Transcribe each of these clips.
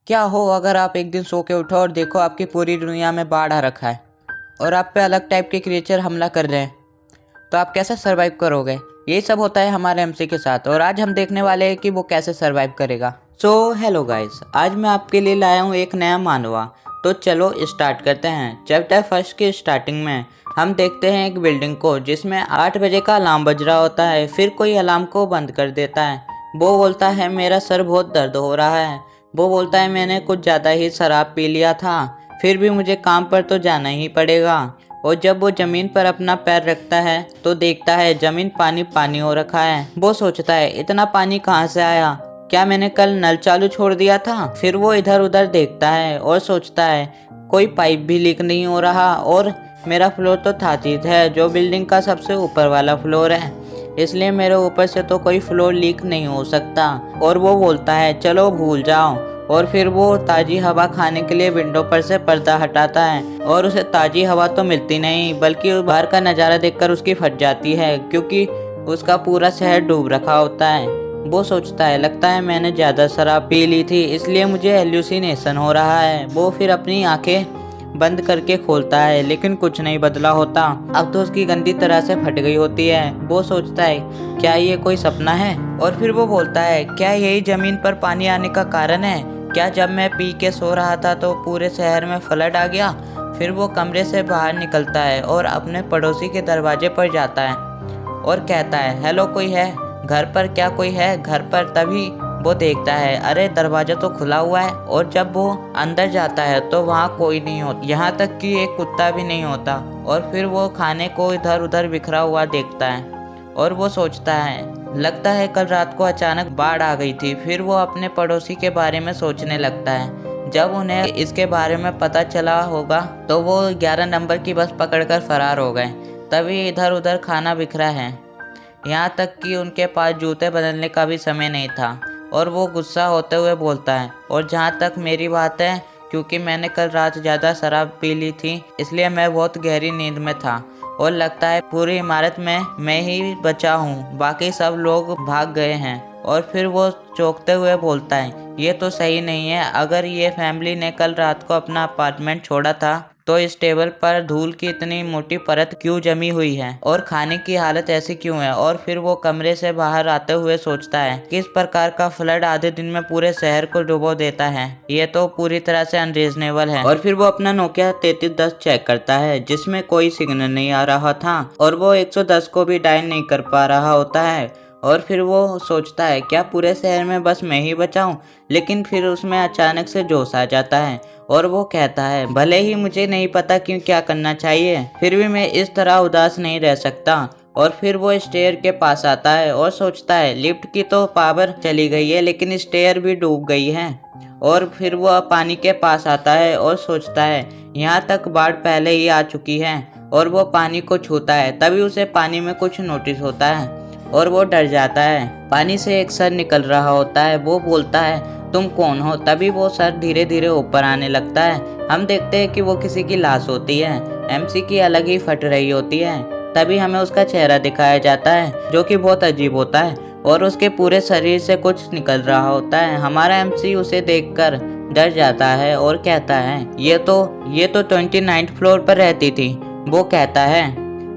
क्या हो अगर आप एक दिन सो के उठो और देखो आपकी पूरी दुनिया में बाढ़ आ रखा है और आप पे अलग टाइप के क्रिएचर हमला कर रहे हैं, तो आप कैसे सरवाइव करोगे। यही सब होता है हमारे एमसी के साथ और आज हम देखने वाले हैं कि वो कैसे सरवाइव करेगा। सो हेलो गाइस, आज मैं आपके लिए लाया हूँ एक नया मानवा। तो चलो स्टार्ट करते हैं। चैप्टर फर्स्ट की स्टार्टिंग में हम देखते हैं एक बिल्डिंग को जिसमें 8 बजे का अलार्म बज रहा होता है। फिर कोई अलार्म को बंद कर देता है। वो बोलता है मेरा सर बहुत दर्द हो रहा है। वो बोलता है मैंने कुछ ज़्यादा ही शराब पी लिया था, फिर भी मुझे काम पर तो जाना ही पड़ेगा। और जब वो जमीन पर अपना पैर रखता है तो देखता है जमीन पानी पानी हो रखा है। वो सोचता है इतना पानी कहाँ से आया, क्या मैंने कल नल चालू छोड़ दिया था। फिर वो इधर उधर देखता है और सोचता है कोई पाइप भी लीक नहीं हो रहा और मेरा फ्लोर तो 33 है जो बिल्डिंग का सबसे ऊपर वाला फ्लोर है, इसलिए मेरे ऊपर से तो कोई फ्लोर लीक नहीं हो सकता। और वो बोलता है चलो भूल जाओ। और फिर वो ताज़ी हवा खाने के लिए विंडो पर से पर्दा हटाता है और उसे ताज़ी हवा तो मिलती नहीं बल्कि बाहर का नज़ारा देखकर उसकी फट जाती है, क्योंकि उसका पूरा शहर डूब रखा होता है। वो सोचता है लगता है मैंने ज़्यादा शराब पी ली थी इसलिए मुझे हेल्यूसिनेशन हो रहा है। वो फिर अपनी आंखें बंद करके खोलता है लेकिन कुछ नहीं बदला होता। अब तो उसकी गंदी तरह से फट गई होती है। वो सोचता है क्या ये कोई सपना है। और फिर वो बोलता है क्या यही जमीन पर पानी आने का कारण है, क्या जब मैं पी के सो रहा था तो पूरे शहर में फ्लड आ गया। फिर वो कमरे से बाहर निकलता है और अपने पड़ोसी के दरवाजे पर जाता है और कहता है हेलो कोई है घर पर, क्या कोई है घर पर। तभी वो देखता है अरे दरवाजा तो खुला हुआ है और जब वो अंदर जाता है तो वहाँ कोई नहीं होता, यहाँ तक कि एक कुत्ता भी नहीं होता। और फिर वो खाने को इधर उधर बिखरा हुआ देखता है और वो सोचता है लगता है कल रात को अचानक बाढ़ आ गई थी। फिर वो अपने पड़ोसी के बारे में सोचने लगता है। जब उन्हें इसके बारे में पता चला होगा तो वो 11 नंबर की बस पकड़कर फरार हो गए। तभी इधर उधर खाना बिखरा है, यहाँ तक कि उनके पास जूते बदलने का भी समय नहीं था। और वो गुस्सा होते हुए बोलता है और जहाँ तक मेरी बात है, क्योंकि मैंने कल रात ज़्यादा शराब पी ली थी इसलिए मैं बहुत गहरी नींद में था और लगता है पूरी इमारत में मैं ही बचा हूँ, बाकी सब लोग भाग गए हैं। और फिर वो चौंकते हुए बोलता है ये तो सही नहीं है, अगर ये फैमिली ने कल रात को अपना अपार्टमेंट छोड़ा था तो इस टेबल पर धूल की इतनी मोटी परत क्यों जमी हुई है और खाने की हालत ऐसी क्यों है। और फिर वो कमरे से बाहर आते हुए सोचता है किस प्रकार का फ्लड आधे दिन में पूरे शहर को डुबो देता है, ये तो पूरी तरह से अनरीजनेबल है। और फिर वो अपना नोकिया 3310 चेक करता है जिसमें कोई सिग्नल नहीं आ रहा था और वो 110 को भी डायल नहीं कर पा रहा होता है। और फिर वो सोचता है क्या पूरे शहर में बस मैं ही बचा हूँ। लेकिन फिर उसमें अचानक से जोश आ जाता है और वो कहता है भले ही मुझे नहीं पता क्यों क्या करना चाहिए, फिर भी मैं इस तरह उदास नहीं रह सकता। और फिर वो स्टेयर के पास आता है और सोचता है लिफ्ट की तो पावर चली गई है लेकिन स्टेयर भी डूब गई है। और फिर वो पानी के पास आता है और सोचता है यहाँ तक बाढ़ पहले ही आ चुकी है। और वो पानी को छूता है, तभी उसे पानी में कुछ नोटिस होता है और वो डर जाता है। पानी से एक सर निकल रहा होता है। वो बोलता है तुम कौन हो। तभी वो सर धीरे धीरे ऊपर आने लगता है। हम देखते हैं कि वो किसी की लाश होती है, एमसी की अलग ही फट रही होती है। तभी हमें उसका चेहरा दिखाया जाता है जो कि बहुत अजीब होता है और उसके पूरे शरीर से कुछ निकल रहा होता है। हमारा एमसी उसे देखकर डर जाता है और कहता है ये तो 29th फ्लोर पर रहती थी। वो कहता है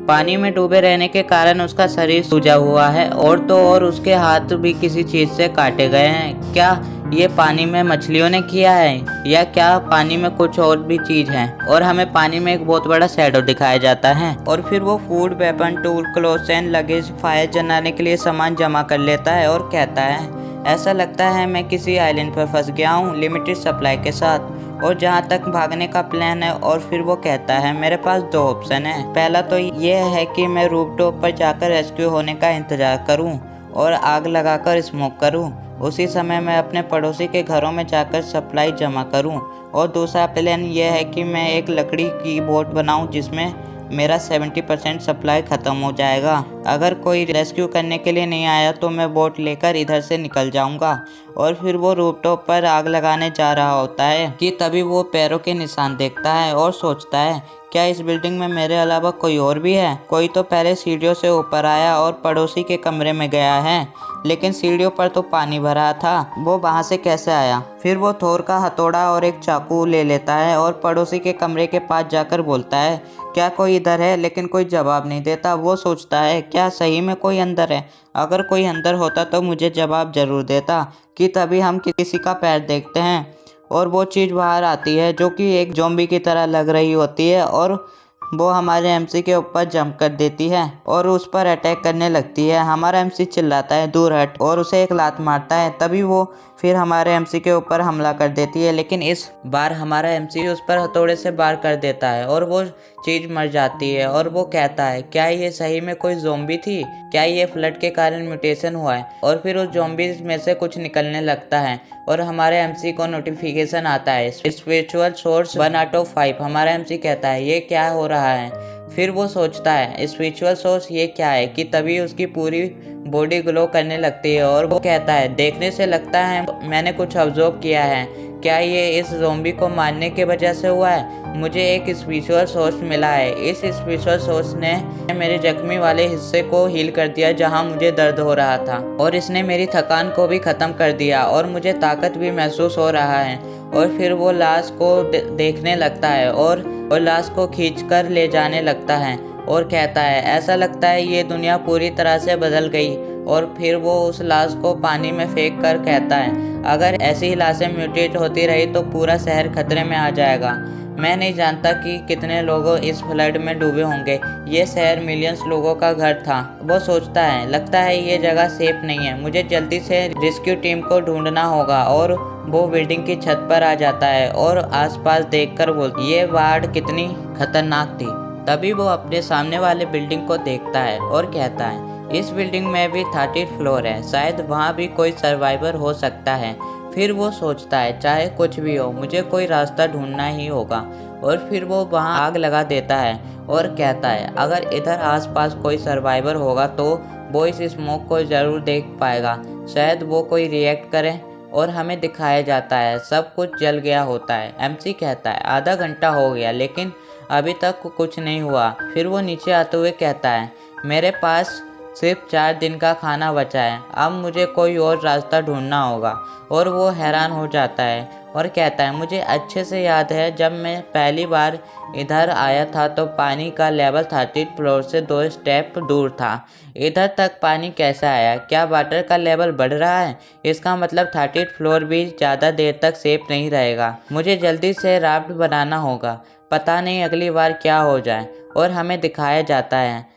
पानी में डूबे रहने के कारण उसका शरीर सूजा हुआ है और तो और उसके हाथ भी किसी चीज से काटे गए हैं। क्या ये पानी में मछलियों ने किया है या क्या पानी में कुछ और भी चीज है। और हमें पानी में एक बहुत बड़ा शैडो दिखाया जाता है। और फिर वो food, weapon, tool, clothes and luggage, fire जलाने के लिए सामान जमा कर लेता है और कहता है ऐसा लगता है मैं किसी आइलैंड पर फंस गया हूँ लिमिटेड सप्लाई के साथ और जहाँ तक भागने का प्लान है। और फिर वो कहता है मेरे पास 2 ऑप्शन है, पहला तो ये है कि मैं रूफटॉप पर जाकर रेस्क्यू होने का इंतजार करूं और आग लगाकर स्मोक करूं, उसी समय मैं अपने पड़ोसी के घरों में जाकर सप्लाई जमा करूं। और दूसरा प्लान ये है कि मैं एक लकड़ी की बोट बनाऊं जिसमें मेरा 70% सप्लाई ख़त्म हो जाएगा। अगर कोई रेस्क्यू करने के लिए नहीं आया तो मैं बोट लेकर इधर से निकल जाऊंगा। और फिर वो रूफटॉप पर आग लगाने जा रहा होता है कि तभी वो पैरों के निशान देखता है और सोचता है क्या इस बिल्डिंग में मेरे अलावा कोई और भी है। कोई तो पहले सीढ़ियों से ऊपर आया और पड़ोसी के कमरे में गया है, लेकिन सीढ़ियों पर तो पानी भरा था, वो वहाँ से कैसे आया। फिर वो थोर का हथौड़ा और एक चाकू ले लेता है और पड़ोसी के कमरे के पास जाकर बोलता है, क्या कोई इधर है? लेकिन कोई जवाब नहीं देता। वो सोचता है, क्या सही में कोई अंदर है? अगर कोई अंदर होता तो मुझे जवाब जरूर देता। कि तभी हम किसी का पैर देखते हैं और वो चीज़ बाहर आती है जो कि एक ज़ॉम्बी की तरह लग रही होती है, और वो हमारे एमसी के ऊपर जंप कर देती है और उस पर अटैक करने लगती है। हमारा एमसी चिल्लाता है, दूर हट, और उसे एक लात मारता है। तभी वो फिर हमारे एमसी के ऊपर हमला कर देती है, लेकिन इस बार हमारा एमसी उस पर हथौड़े से वार कर देता है और वो चीज़ मर जाती है। और वो कहता है, क्या ये सही में कोई ज़ॉम्बी थी? क्या ये फ्लड के कारण म्यूटेशन हुआ है? और फिर उस ज़ॉम्बीज में से कुछ निकलने लगता है और हमारे एमसी को नोटिफिकेशन आता है, स्पिरिचुअल सोर्स 1/5। हमारा एमसी कहता है, ये क्या हो रहा है? फिर वो सोचता है, स्पिरिचुअल सोर्स ये क्या है? कि तभी उसकी पूरी बॉडी ग्लो करने लगती है और वो कहता है, देखने से लगता है मैंने कुछ ऑब्जर्व किया है। क्या ये इस ज़ॉम्बी को मारने की वजह से हुआ है? मुझे एक स्पिरिचुअल सोर्स मिला है। इस स्पिरिचुअल सोर्स ने मेरे जख्मी वाले हिस्से को हील कर दिया जहां मुझे दर्द हो रहा था, और इसने मेरी थकान को भी ख़त्म कर दिया और मुझे ताकत भी महसूस हो रहा है। और फिर वो लाश को देखने लगता है और लाश को खींचकर ले जाने लगता है और कहता है, ऐसा लगता है ये दुनिया पूरी तरह से बदल गई। और फिर वो उस लाश को पानी में फेंक कर कहता है, अगर ऐसी ही लाशें म्यूटेट होती रही तो पूरा शहर खतरे में आ जाएगा। मैं नहीं जानता कि कितने लोग इस फ्लड में डूबे होंगे। ये शहर मिलियंस लोगों का घर था। वो सोचता है, लगता है ये जगह सेफ नहीं है, मुझे जल्दी से रेस्क्यू टीम को ढूंढना होगा। और वो बिल्डिंग की छत पर आ जाता है और आसपास देखकर बोलता, ये बाढ़ कितनी खतरनाक थी। तभी वो अपने सामने वाले बिल्डिंग को देखता है और कहता है, इस बिल्डिंग में भी 30 फ्लोर है, शायद वहाँ भी कोई सर्वाइवर हो सकता है। फिर वो सोचता है, चाहे कुछ भी हो, मुझे कोई रास्ता ढूंढना ही होगा। और फिर वो वहाँ आग लगा देता है और कहता है, अगर इधर आसपास कोई सर्वाइवर होगा तो वो इस स्मोक को ज़रूर देख पाएगा, शायद वो कोई रिएक्ट करे। और हमें दिखाया जाता है सब कुछ जल गया होता है। एमसी कहता है, आधा घंटा हो गया लेकिन अभी तक कुछ नहीं हुआ। फिर वो नीचे आते हुए कहता है, मेरे पास सिर्फ 4 दिन का खाना बचा है, अब मुझे कोई और रास्ता ढूंढना होगा। और वो हैरान हो जाता है और कहता है, मुझे अच्छे से याद है जब मैं पहली बार इधर आया था तो पानी का लेवल 30 फ्लोर से 2 स्टेप दूर था। इधर तक पानी कैसे आया? क्या वाटर का लेवल बढ़ रहा है? इसका मतलब 30 फ्लोर भी ज़्यादा देर तक सेफ नहीं रहेगा। मुझे जल्दी से राफ्ट बनाना होगा, पता नहीं अगली बार क्या हो जाए। और हमें दिखाया जाता है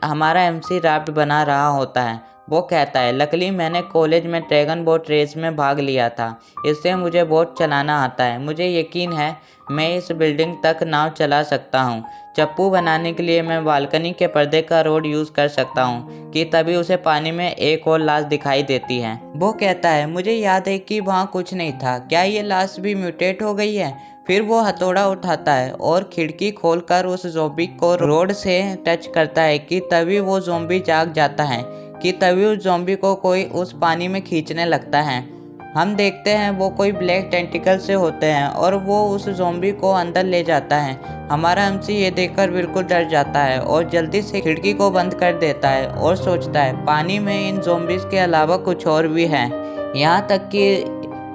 हमारा एमसी राफ्ट बना रहा होता है। वो कहता है, लकली मैंने कॉलेज में ड्रैगन बोट रेस में भाग लिया था, इससे मुझे बोट चलाना आता है। मुझे यकीन है मैं इस बिल्डिंग तक नाव चला सकता हूँ। चप्पू बनाने के लिए मैं बालकनी के पर्दे का रोड यूज़ कर सकता हूँ। कि तभी उसे पानी में एक और लाश दिखाई देती है। वो कहता है, मुझे याद है कि वहाँ कुछ नहीं था, क्या ये लाश भी म्यूटेट हो गई है? फिर वो हथौड़ा उठाता है और खिड़की खोलकर उस ज़ॉम्बी को रोड से टच करता है। कि तभी वो ज़ॉम्बी जाग जाता है। कि तभी उस ज़ॉम्बी को कोई उस पानी में खींचने लगता है। हम देखते हैं वो कोई ब्लैक टेंटिकल से होते हैं और वो उस ज़ॉम्बी को अंदर ले जाता है। हमारा एमसी ये देखकर बिल्कुल डर जाता है और जल्दी से खिड़की को बंद कर देता है और सोचता है, पानी में इन ज़ॉम्बीज़ के अलावा कुछ और भी है। यहाँ तक कि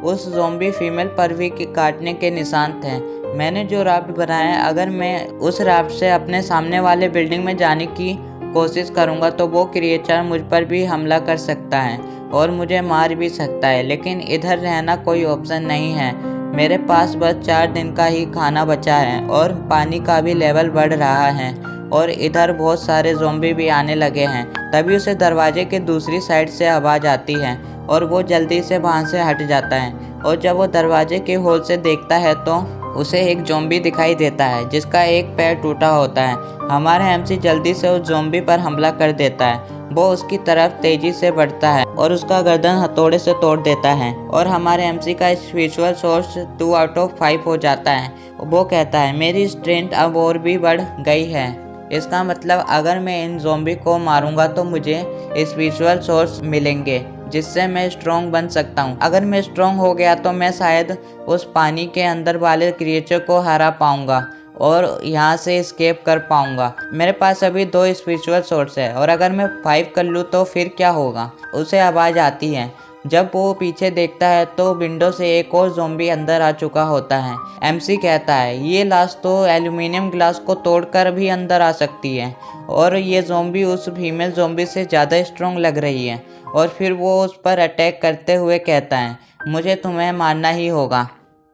उस ज़ॉम्बी फीमेल पर भी काटने के निशान थे। मैंने जो राफ्ट बनाया है, अगर मैं उस राफ्ट से अपने सामने वाले बिल्डिंग में जाने की कोशिश करूंगा तो वो क्रिएचर मुझ पर भी हमला कर सकता है और मुझे मार भी सकता है। लेकिन इधर रहना कोई ऑप्शन नहीं है। मेरे पास बस 4 दिन का ही खाना बचा है और पानी का भी लेवल बढ़ रहा है और इधर बहुत सारे ज़ॉम्बी भी आने लगे हैं। तभी उसे दरवाजे के दूसरी साइड से आवाज़ आती है और वो जल्दी से वहाँ से हट जाता है। और जब वो दरवाजे के होल से देखता है तो उसे एक ज़ॉम्बी दिखाई देता है जिसका एक पैर टूटा होता है। हमारा एमसी जल्दी से उस ज़ॉम्बी पर हमला कर देता है। वो उसकी तरफ तेजी से बढ़ता है और उसका गर्दन हथौड़े से तोड़ देता है और हमारे एमसी का स्पिरिचुअल सोर्स 2/5 हो जाता है। वो कहता है, मेरी स्ट्रेंथ अब और भी बढ़ गई है। इसका मतलब अगर मैं इन ज़ॉम्बी को मारूंगा तो मुझे स्पिरिचुअल सोर्स मिलेंगे जिससे मैं स्ट्रॉन्ग बन सकता हूँ। अगर मैं स्ट्रॉन्ग हो गया तो मैं शायद उस पानी के अंदर वाले क्रिएचर को हरा पाऊंगा और यहाँ से एस्केप कर पाऊंगा। मेरे पास अभी 2 स्पिरिचुअल सोर्स है और अगर मैं 5 कर लूँ तो फिर क्या होगा। उसे आवाज़ आती है। जब वो पीछे देखता है तो विंडो से एक और ज़ॉम्बी अंदर आ चुका होता है। एमसी कहता है ये लाश तो एल्यूमिनियम ग्लास को तोड़कर भी अंदर आ सकती है और ये ज़ॉम्बी उस फीमेल ज़ॉम्बी से ज़्यादा स्ट्रॉन्ग लग रही है। और फिर वो उस पर अटैक करते हुए कहता है मुझे तुम्हें मारना ही होगा।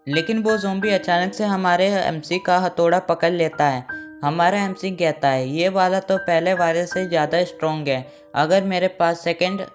लेकिन वो ज़ॉम्बी अचानक से हमारे एमसी का हथौड़ा पकड़ लेता है। हमारा एमसी कहता है ये वाला तो पहले वाले से ज़्यादा स्ट्रॉन्ग है। अगर मेरे पास सेकंड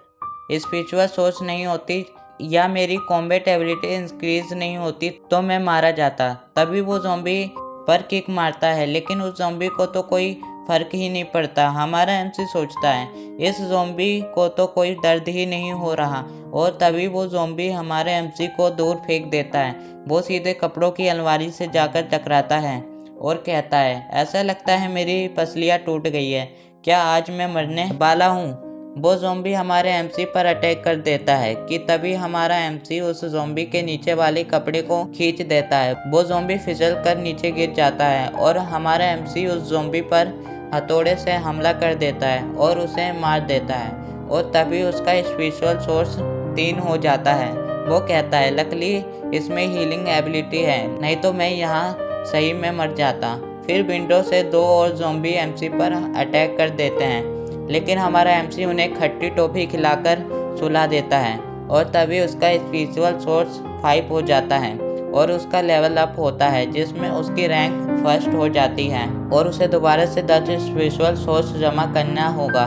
स्पिरिचुअल सोर्स नहीं होती या मेरी कॉम्बैट एबिलिटी इंक्रीज नहीं होती तो मैं मारा जाता। तभी वो ज़ॉम्बी पर किक मारता है लेकिन उस ज़ॉम्बी को तो कोई फ़र्क ही नहीं पड़ता। हमारा एमसी सोचता है इस ज़ॉम्बी को तो कोई दर्द ही नहीं हो रहा और तभी वो ज़ॉम्बी हमारे एमसी को दूर फेंक देता है। वो सीधे कपड़ों की अलमारी से जाकर टकराता है और कहता है ऐसा लगता है मेरी पसलियाँ टूट गई है, क्या आज मैं मरने वाला हूँ। वो ज़ॉम्बी हमारे एमसी पर अटैक कर देता है कि तभी हमारा एमसी उस ज़ॉम्बी के नीचे वाले कपड़े को खींच देता है। वो ज़ॉम्बी फिसल कर नीचे गिर जाता है और हमारा एमसी उस ज़ॉम्बी पर हथौड़े से हमला कर देता है और उसे मार देता है और तभी उसका स्पिरिचुअल सोर्स 3 हो जाता है। वो कहता है लकली इसमें हीलिंग एबिलिटी है, नहीं तो मैं यहाँ सही में मर जाता। फिर विंडो से 2 और ज़ॉम्बी एमसी पर अटैक कर देते हैं लेकिन हमारा एमसी उन्हें खट्टी टॉफी खिलाकर सुला देता है और तभी उसका स्पिरिचुअल सोर्स 5 हो जाता है और उसका लेवल अप होता है जिसमें उसकी रैंक फर्स्ट हो जाती है और उसे दोबारा से 10 स्पिरिचुअल सोर्स जमा करना होगा।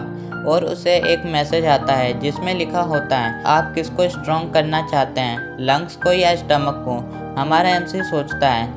और उसे एक मैसेज आता है जिसमें लिखा होता है आप किसको स्ट्रॉन्ग करना चाहते हैं, लंग्स को या स्टमक को। हमारा एमसी सोचता है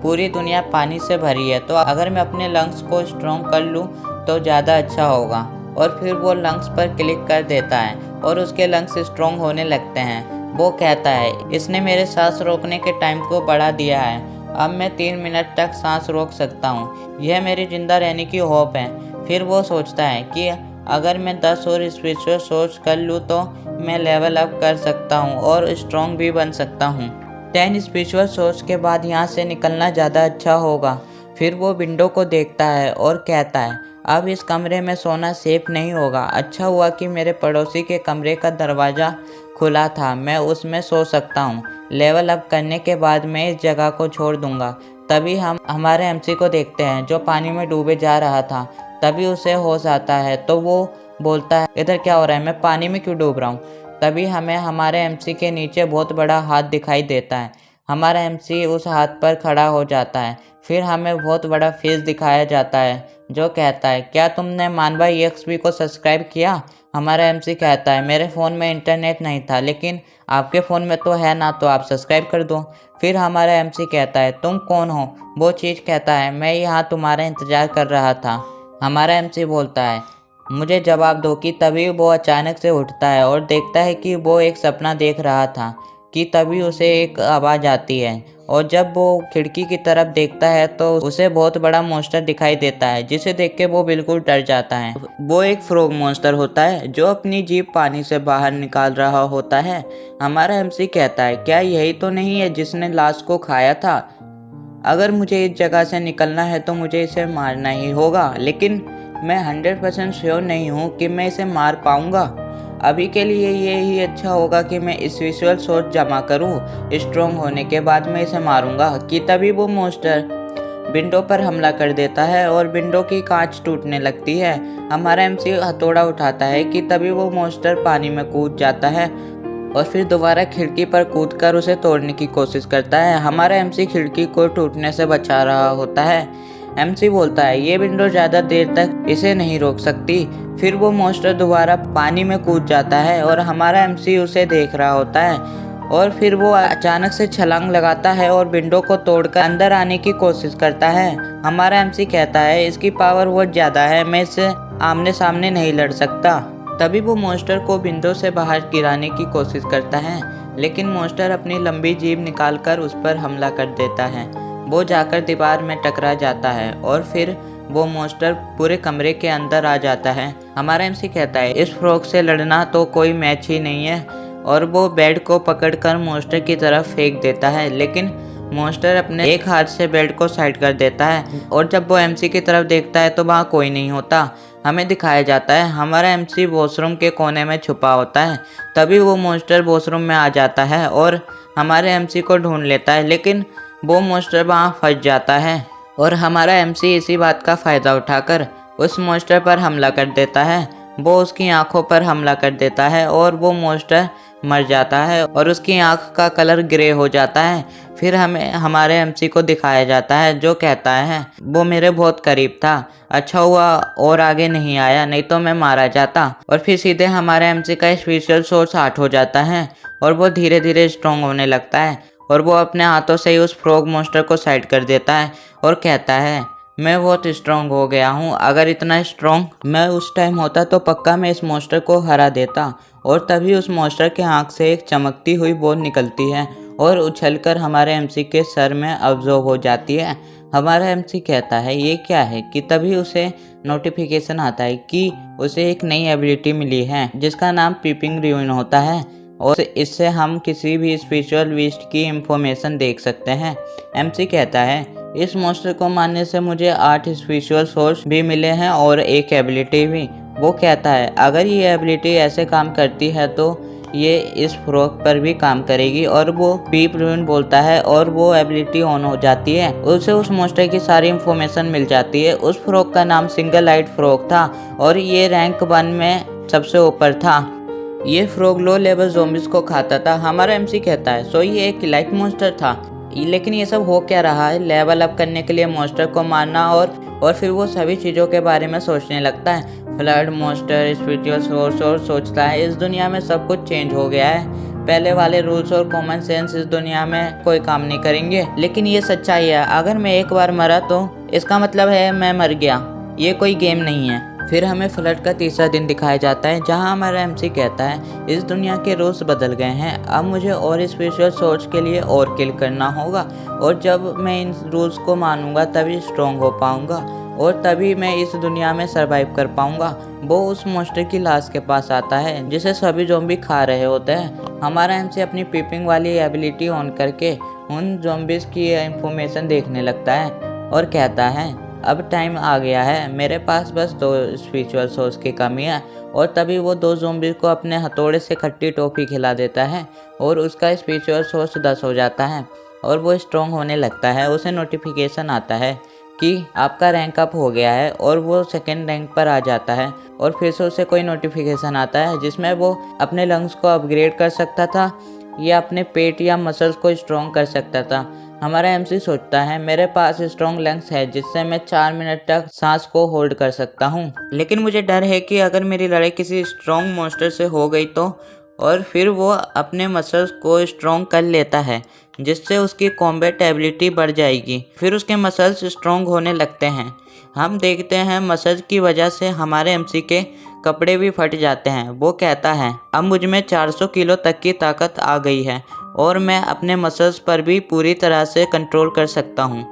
पूरी दुनिया पानी से भरी है तो अगर मैं अपने लंग्स को स्ट्रॉन्ग कर लूँ तो ज़्यादा अच्छा होगा। और फिर वो लंग्स पर क्लिक कर देता है और उसके लंग्स स्ट्रॉन्ग होने लगते हैं। वो कहता है इसने मेरे सांस रोकने के टाइम को बढ़ा दिया है, अब मैं 3 मिनट तक सांस रोक सकता हूँ, यह मेरी ज़िंदा रहने की होप है। फिर वो सोचता है कि अगर मैं 10 और स्पिरिचुअल सोर्स कर लूँ तो मैं लेवल अप कर सकता हूँ और स्ट्रॉन्ग भी बन सकता हूँ। 10 स्पिरिचुअल सोर्स के बाद यहाँ से निकलना ज़्यादा अच्छा होगा। फिर वो विंडो को देखता है और कहता है अब इस कमरे में सोना सेफ नहीं होगा। अच्छा हुआ कि मेरे पड़ोसी के कमरे का दरवाज़ा खुला था, मैं उसमें सो सकता हूँ। लेवल अप करने के बाद मैं इस जगह को छोड़ दूँगा। तभी हम हमारे एमसी को देखते हैं जो पानी में डूबे जा रहा था। तभी उसे होश आता है तो वो बोलता है इधर क्या हो रहा है, मैं पानी में क्यों डूब रहा हूँ। तभी हमें हमारे एमसी के नीचे बहुत बड़ा हाथ दिखाई देता है। हमारा एमसी उस हाथ पर खड़ा हो जाता है। फिर हमें बहुत बड़ा फेस दिखाया जाता है जो कहता है क्या तुमने मानवा EXP को सब्सक्राइब किया। हमारा एमसी कहता है मेरे फ़ोन में इंटरनेट नहीं था लेकिन आपके फ़ोन में तो है ना, तो आप सब्सक्राइब कर दो। फिर हमारा एमसी कहता है तुम कौन हो। वो चीज़ कहता है मैं यहाँ तुम्हारा इंतज़ार कर रहा था। हमारा एमसी बोलता है मुझे जवाब दो कि तभी वो अचानक से उठता है और देखता है कि वो एक सपना देख रहा था। कि तभी उसे एक आवाज़ आती है और जब वो खिड़की की तरफ देखता है तो उसे बहुत बड़ा मॉन्स्टर दिखाई देता है जिसे देख के वो बिल्कुल डर जाता है। वो एक फ्रॉग मॉन्स्टर होता है जो अपनी जीभ पानी से बाहर निकाल रहा होता है। हमारा एमसी कहता है क्या यही तो नहीं है जिसने लाश को खाया था। अगर मुझे इस जगह से निकलना है तो मुझे इसे मारना ही होगा, लेकिन मैं 100% श्योर नहीं हूँ कि मैं इसे मार पाऊँगा। अभी के लिए ये ही अच्छा होगा कि मैं स्पिरिचुअल सोर्स जमा करूँ, स्ट्रॉन्ग होने के बाद मैं इसे मारूंगा। कि तभी वो मॉन्स्टर विंडो पर हमला कर देता है और विंडो की कांच टूटने लगती है। हमारा एमसी हथौड़ा उठाता है कि तभी वो मॉन्स्टर पानी में कूद जाता है और फिर दोबारा खिड़की पर कूदकर उसे तोड़ने की कोशिश करता है। हमारा एमसी खिड़की को टूटने से बचा रहा होता है। एमसी बोलता है ये विंडो ज़्यादा देर तक इसे नहीं रोक सकती। फिर वो मॉन्स्टर दोबारा पानी में कूद जाता है और हमारा एमसी उसे देख रहा होता है और फिर वो अचानक से छलांग लगाता है और विंडो को तोड़कर अंदर आने की कोशिश करता है। हमारा एमसी कहता है इसकी पावर बहुत ज़्यादा है, मैं इससे आमने सामने नहीं लड़ सकता। तभी वो मॉन्स्टर को विंडो से बाहर गिराने की कोशिश करता है, लेकिन मॉन्स्टर अपनी लंबी जीभ निकालकर उस पर हमला कर देता है। वो जाकर दीवार में टकरा जाता है और फिर वो मॉन्स्टर पूरे कमरे के अंदर आ जाता है। हमारा एमसी कहता है इस फ्रॉग से लड़ना तो कोई मैच ही नहीं है और वो बेड को पकड़कर मॉन्स्टर की तरफ फेंक देता है, लेकिन मॉन्स्टर अपने एक हाथ से बेल्ट को साइड कर देता है और जब वो एमसी की तरफ देखता है तो वहाँ कोई नहीं होता। हमें दिखाया जाता है हमारा एमसी वॉशरूम के कोने में छुपा होता है। तभी वो मॉन्स्टर वॉशरूम में आ जाता है और हमारे एमसी को ढूंढ लेता है, लेकिन वो मॉन्स्टर वहाँ फंस जाता है और हमारा एमसी इसी बात का फ़ायदा उठाकर उस मॉन्स्टर पर हमला कर देता है। वो उसकी आंखों पर हमला कर देता है और वो मॉन्स्टर मर जाता है और उसकी आंख का कलर ग्रे हो जाता है। फिर हमें हमारे एमसी को दिखाया जाता है जो कहता है वो मेरे बहुत करीब था, अच्छा हुआ और आगे नहीं आया, नहीं तो मैं मारा जाता। और फिर सीधे हमारे एमसी का स्पेशल सोर्स आउट हो जाता है और वो धीरे धीरे स्ट्रॉन्ग होने लगता है और वो अपने हाथों से ही उस फ्रॉग मॉन्स्टर को साइड कर देता है और कहता है मैं बहुत स्ट्रॉन्ग हो गया हूँ, अगर इतना स्ट्रॉन्ग मैं उस टाइम होता तो पक्का मैं इस मॉन्स्टर को हरा देता। और तभी उस मॉन्स्टर के आँख से एक चमकती हुई बॉल निकलती है और उछलकर हमारे एमसी के सर में अब्जॉर्ब हो जाती है। हमारा एमसी कहता है ये क्या है कि तभी उसे नोटिफिकेशन आता है कि उसे एक नई एबिलिटी मिली है जिसका नाम पीपिंग रूइन होता है और इससे हम किसी भी स्पिरिचुअल बीस्ट की इंफॉर्मेशन देख सकते हैं। एमसी कहता है इस मॉन्स्टर को मारने से मुझे 8 स्पिरिचुअल सोर्स भी मिले हैं और एक एबिलिटी भी। वो कहता है अगर ये एबिलिटी ऐसे काम करती है तो ये इस फ्रॉग पर भी काम करेगी और वो पीप रूइन बोलता है और वो एबिलिटी ऑन हो जाती है। उसे उस मॉन्स्टर की सारी इंफॉर्मेशन मिल जाती है। उस फ्रॉग का नाम सिंगल आइड फ्रॉग था और ये रैंक 1 में सबसे ऊपर था। ये फ्रॉग लो लेवल ज़ॉम्बीज़ को खाता था। हमारा एमसी कहता है सो ये एक लाइट मॉन्स्टर था, लेकिन ये सब हो क्या रहा है। लेवल अप करने के लिए मॉन्स्टर को मारना और फिर वो सभी चीज़ों के बारे में सोचने लगता है। फ्लड मॉन्स्टर स्पिरिचुअल सोर्स और सोचता है इस दुनिया में सब कुछ चेंज हो गया है, पहले वाले रूल्स और कॉमन सेंस इस दुनिया में कोई काम नहीं करेंगे। लेकिन ये सच्चाई है, अगर मैं एक बार मरा तो इसका मतलब है मैं मर गया, ये कोई गेम नहीं है। फिर हमें फ्लड का तीसरा दिन दिखाया जाता है जहां हमारा एमसी कहता है इस दुनिया के रूल्स बदल गए हैं, अब मुझे और स्पेशल सोर्स के लिए और किल करना होगा और जब मैं इन रूल्स को मानूंगा तभी स्ट्रॉन्ग हो पाऊंगा और तभी मैं इस दुनिया में सरवाइव कर पाऊंगा। वो उस मॉन्स्टर की लाश के पास आता है जिसे सभी ज़ॉम्बी खा रहे होते हैं। हमारा एमसी अपनी पीपिंग वाली एबिलिटी ऑन करके उन ज़ॉम्बीज़ की इंफॉर्मेशन देखने लगता है और कहता है अब टाइम आ गया है, मेरे पास बस 2 स्पिरिचुअल सोर्स की कमी है। और तभी वो 2 ज़ॉम्बीज़ को अपने हथौड़े से खट्टी टॉफ़ी खिला देता है और उसका स्पिरिचुअल सोर्स 10 हो जाता है और वो स्ट्रॉन्ग होने लगता है। उसे नोटिफिकेशन आता है कि आपका रैंक अप हो गया है और वो सेकंड रैंक पर आ जाता है और फिर से उसे कोई नोटिफिकेशन आता है जिसमें वो अपने लंग्स को अपग्रेड कर सकता था या अपने पेट या मसल्स को स्ट्रॉन्ग कर सकता था। हमारा एमसी सोचता है मेरे पास स्ट्रॉन्ग लंग्स है जिससे मैं 4 मिनट तक सांस को होल्ड कर सकता हूँ, लेकिन मुझे डर है कि अगर मेरी लड़ाई किसी स्ट्रॉन्ग मॉन्स्टर से हो गई तो। और फिर वो अपने मसल्स को स्ट्रॉन्ग कर लेता है जिससे उसकी कॉम्बैट एबिलिटी बढ़ जाएगी। फिर उसके मसल्स स्ट्रॉन्ग होने लगते हैं। हम देखते हैं मसल्स की वजह से हमारे एमसी के कपड़े भी फट जाते हैं। वो कहता है अब मुझ में 400 किलो तक की ताकत आ गई है और मैं अपने मसल्स पर भी पूरी तरह से कंट्रोल कर सकता हूँ।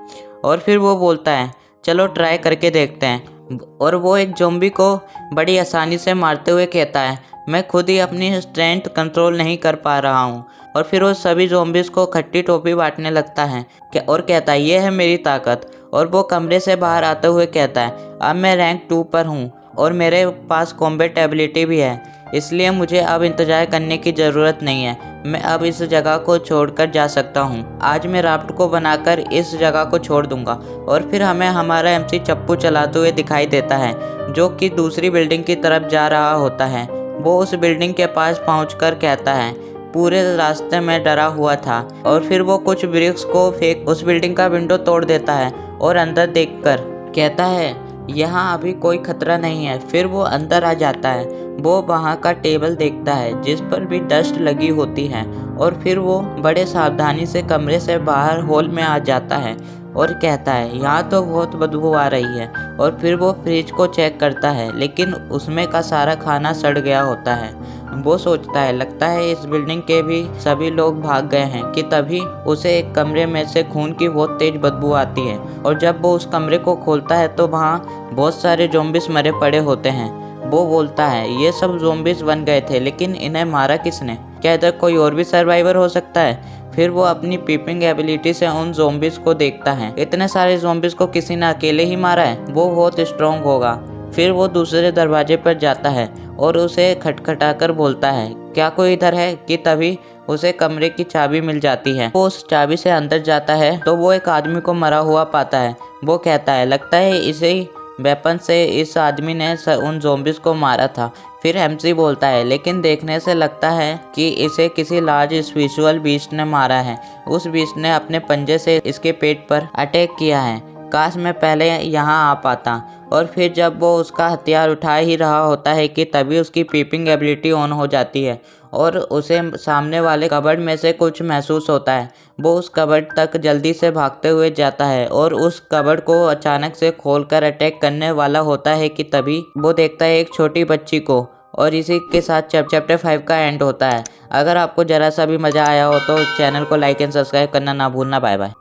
और फिर वो बोलता है चलो ट्राई करके देखते हैं और वो एक ज़ॉम्बी को बड़ी आसानी से मारते हुए कहता है मैं खुद ही अपनी स्ट्रेंथ कंट्रोल नहीं कर पा रहा हूँ। और फिर वो सभी ज़ॉम्बीज़ को खट्टी टॉफ़ी बांटने लगता है और कहता है ये है मेरी ताकत। और वो कमरे से बाहर आते हुए कहता है अब मैं रैंक 2 पर हूँ और मेरे पास कॉम्बैट एबिलिटी भी है, इसलिए मुझे अब इंतज़ार करने की ज़रूरत नहीं है, मैं अब इस जगह को छोड़कर जा सकता हूँ। आज मैं राफ्ट को बनाकर इस जगह को छोड़ दूंगा। और फिर हमें हमारा एमसी चप्पू चलाते हुए दिखाई देता है जो कि दूसरी बिल्डिंग की तरफ जा रहा होता है। वो उस बिल्डिंग के पास पहुंचकर कहता है पूरे रास्ते में डरा हुआ था। और फिर वो कुछ ब्रिक्स को फेंक उस बिल्डिंग का विंडो तोड़ देता है और अंदर देखकर कहता है यहाँ अभी कोई खतरा नहीं है। फिर वो अंदर आ जाता है। वो वहाँ का टेबल देखता है जिस पर भी डस्ट लगी होती है और फिर वो बड़े सावधानी से कमरे से बाहर हॉल में आ जाता है और कहता है यहाँ तो बहुत बदबू आ रही है। और फिर वो फ्रिज को चेक करता है लेकिन उसमें का सारा खाना सड़ गया होता है। वो सोचता है लगता है इस बिल्डिंग के भी सभी लोग भाग गए हैं कि तभी उसे एक कमरे में से खून की बहुत तेज बदबू आती है। और जब वो उस कमरे को खोलता है तो वहाँ बहुत सारे ज़ॉम्बीज़ मरे पड़े होते हैं। वो बोलता है ये सब ज़ॉम्बीज बन गए थे, लेकिन इन्हें मारा किसने? क्या इधर कोई और भी सर्वाइवर हो सकता है? फिर वो अपनी पीपिंग एबिलिटी से उन ज़ॉम्बीज को देखता है। इतने सारे ज़ॉम्बीज को किसी ने अकेले ही मारा है, वो बहुत स्ट्रॉन्ग होगा। फिर वो दूसरे दरवाजे पर जाता है और उसे खटखटाकर बोलता है क्या कोई इधर है, कि तभी उसे कमरे की चाबी मिल जाती है। वो उस चाबी से अंदर जाता है तो वो एक आदमी को मरा हुआ पाता है। वो कहता है लगता है इसे वेपन से इस आदमी ने उन ज़ॉम्बीज को मारा था। फिर एमसी बोलता है लेकिन देखने से लगता है कि इसे किसी लार्ज स्पिरिचुअल बीस्ट ने मारा है। उस बीस्ट ने अपने पंजे से इसके पेट पर अटैक किया है। काश मैं पहले यहाँ आ पाता। और फिर जब वो उसका हथियार उठा ही रहा होता है कि तभी उसकी पीपिंग एबिलिटी ऑन हो जाती है और उसे सामने वाले कबर्ड में से कुछ महसूस होता है। वो उस कबर्ड तक जल्दी से भागते हुए जाता है और उस कबर्ड को अचानक से खोलकर अटैक करने वाला होता है कि तभी वो देखता है एक छोटी बच्ची को। और इसी के साथ चैप्टर 5 का एंड होता है। अगर आपको ज़रा सा भी मज़ा आया हो तो चैनल को लाइक एंड सब्सक्राइब करना ना भूलना। Bye bye.